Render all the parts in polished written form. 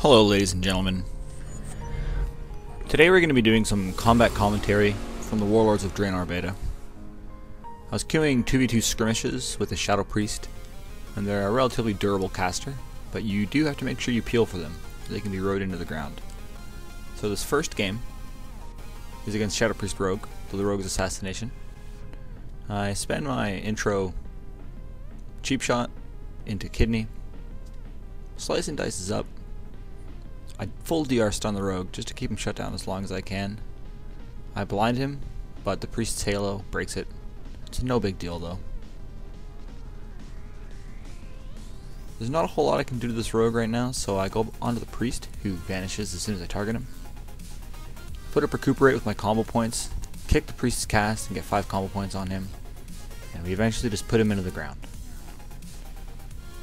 Hello ladies and gentlemen. Today we're going to be doing some combat commentary from the Warlords of Draenor beta. I was queuing 2v2 skirmishes with a Shadow Priest, and they're a relatively durable caster, but you do have to make sure you peel for them, so they can be rode into the ground. So this first game is against Shadow Priest Rogue, so the Rogue is Assassination. I spend my intro cheap shot into kidney, slice and dices up. I full DR stun the Rogue just to keep him shut down as long as I can. I blind him, but the Priest's Halo breaks it. It's no big deal though. There's not a whole lot I can do to this Rogue right now, so I go onto the Priest, who vanishes as soon as I target him. Put up Recuperate with my combo points, kick the Priest's cast and get 5 combo points on him, and we eventually just put him into the ground.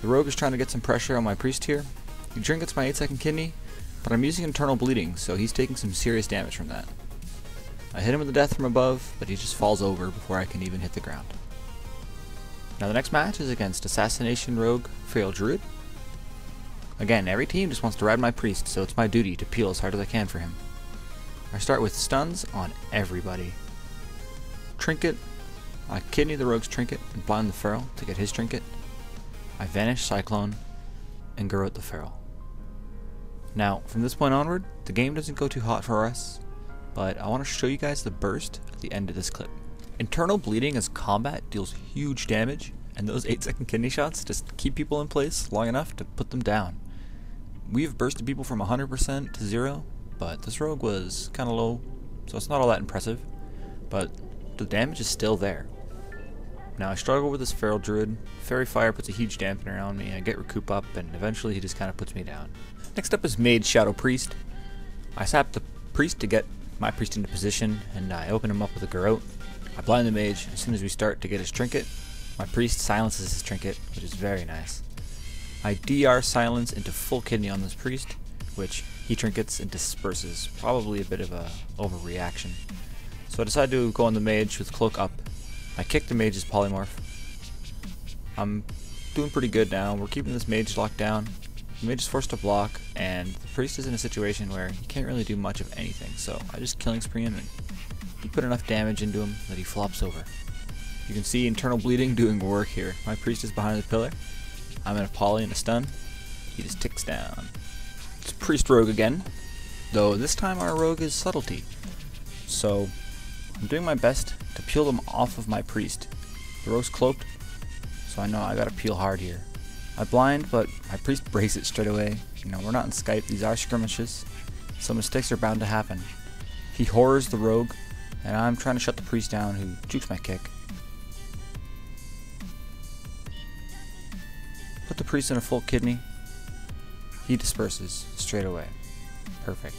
The Rogue is trying to get some pressure on my Priest here. He trinkets my 8-second kidney, but I'm using internal bleeding, so he's taking some serious damage from that. I hit him with the death from above, but he just falls over before I can even hit the ground. Now the next match is against Assassination Rogue Feral Druid. Again, every team just wants to ride my Priest, so it's my duty to peel as hard as I can for him. I start with stuns on everybody. Trinket, I kidney the Rogue's Trinket and blind the Feral to get his Trinket. I vanish Cyclone and Garrote the Feral. Now, from this point onward, the game doesn't go too hot for us, but I want to show you guys the burst at the end of this clip. Internal bleeding as combat deals huge damage, and those 8-second kidney shots just keep people in place long enough to put them down. We've bursted people from 100% to 0, but this Rogue was kind of low, so it's not all that impressive, but the damage is still there. Now I struggle with this Feral Druid. Fairy Fire puts a huge dampener on me, I get Recoup up, and eventually he just kind of puts me down. Next up is Mage Shadow Priest. I sap the Priest to get my Priest into position, and I open him up with a Garrote. I blind the Mage as soon as we start to get his Trinket. My Priest silences his Trinket, which is very nice. I DR Silence into full kidney on this Priest, which he trinkets and disperses. Probably a bit of a overreaction. So I decide to go on the Mage with Cloak up. I kick the Mage's Polymorph. I'm doing pretty good now. We're keeping this Mage locked down. The Mage is forced to block, and the Priest is in a situation where he can't really do much of anything, so I just killing spree him and he put enough damage into him that he flops over. You can see internal bleeding doing work here. My Priest is behind the pillar. I'm in a poly and a stun. He just ticks down. It's Priest Rogue again, though this time our Rogue is Subtlety. So I'm doing my best to peel them off of my Priest. The Rogue's cloaked, so I know I gotta peel hard here. I blind, but my Priest breaks it straight away. You know, we're not in Skype, these are skirmishes, so mistakes are bound to happen. He horrors the Rogue, and I'm trying to shut the Priest down, who jukes my kick. Put the Priest in a full kidney. He disperses straight away. Perfect.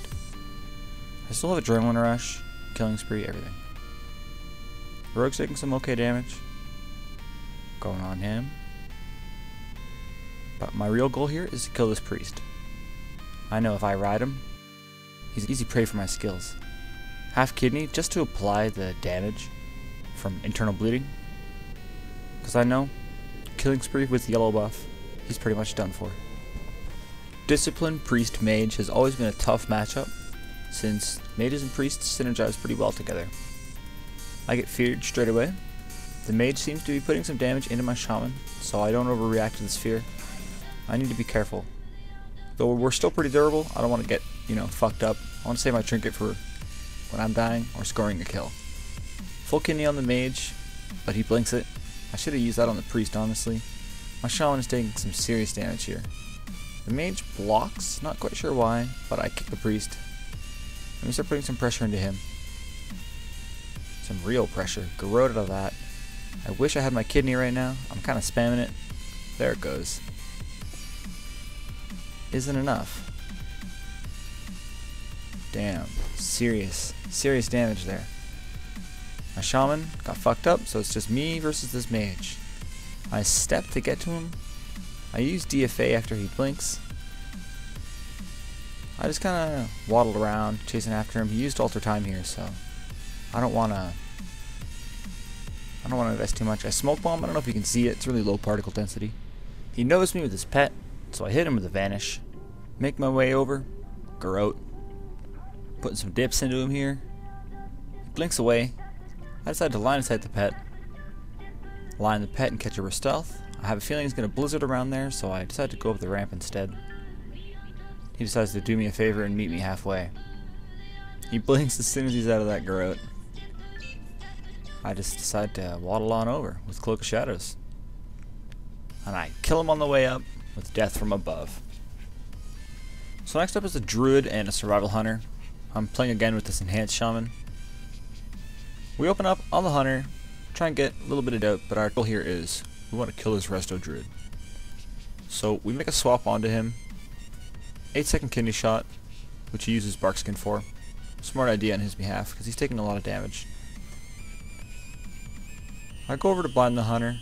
I still have Adrenaline Rush, killing spree, everything. The Rogue's taking some okay damage. Going on him. But my real goal here is to kill this Priest. I know if I ride him, he's easy prey for my skills. Half kidney just to apply the damage from internal bleeding. Because I know, killing spree with yellow buff, he's pretty much done for. Discipline Priest Mage has always been a tough matchup, since mages and priests synergize pretty well together. I get feared straight away. The mage seems to be putting some damage into my shaman, so I don't overreact to this fear. I need to be careful. Though we're still pretty durable, I don't want to get, fucked up. I want to save my Trinket for when I'm dying or scoring a kill. Full kidney on the mage, but he blinks it. I should have used that on the priest, honestly. My shaman is taking some serious damage here. The mage blocks, not quite sure why, but I kick the priest. Let me start putting some pressure into him. Some real pressure. Garrote out of that. I wish I had my kidney right now. I'm kind of spamming it. There it goes. Isn't enough. Damn. Serious damage there. My shaman got fucked up, so it's just me versus this mage. I step to get to him. I use DFA after he blinks. I just kind of waddled around, chasing after him. He used Alter Time here, so I don't want to invest too much. I Smoke Bomb, I don't know if you can see it, it's really low particle density. He knows me with his pet, so I hit him with a Vanish. Make my way over. Garrote. Putting some dips into him here. He blinks away. I decide to line sight the pet. Line the pet and catch a for stealth. I have a feeling he's going to blizzard around there, so I decide to go up the ramp instead. He decides to do me a favor and meet me halfway. He blinks as soon as he's out of that garrote. I just decide to waddle on over with Cloak of Shadows. And I kill him on the way up with death from above. So next up is a druid and a survival hunter. I'm playing again with this enhanced shaman. We open up on the hunter, try and get a little bit of doubt, but our goal here is we want to kill this resto druid. So we make a swap onto him. 8-second kidney shot, which he uses barkskin for. Smart idea on his behalf because he's taking a lot of damage. I go over to blind the hunter,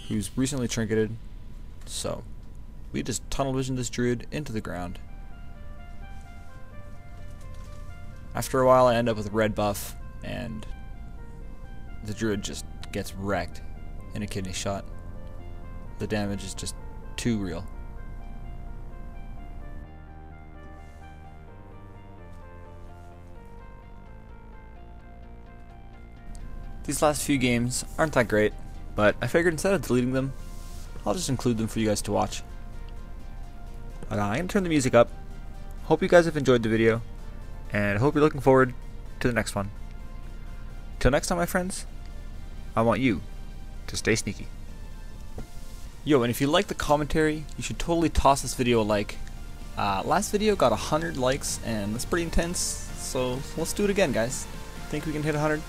who's recently trinketed, so we just tunnel vision this druid into the ground. After a while I end up with a red buff, and the druid just gets wrecked in a kidney shot. The damage is just too real. These last few games aren't that great, but I figured instead of deleting them, I'll just include them for you guys to watch. I'm going to turn the music up. Hope you guys have enjoyed the video, and I hope you're looking forward to the next one. Till next time, my friends, I want you to stay sneaky. Yo, and if you like the commentary, you should totally toss this video a like. Last video got 100 likes, and that's pretty intense, so let's do it again, guys. Think we can hit 100?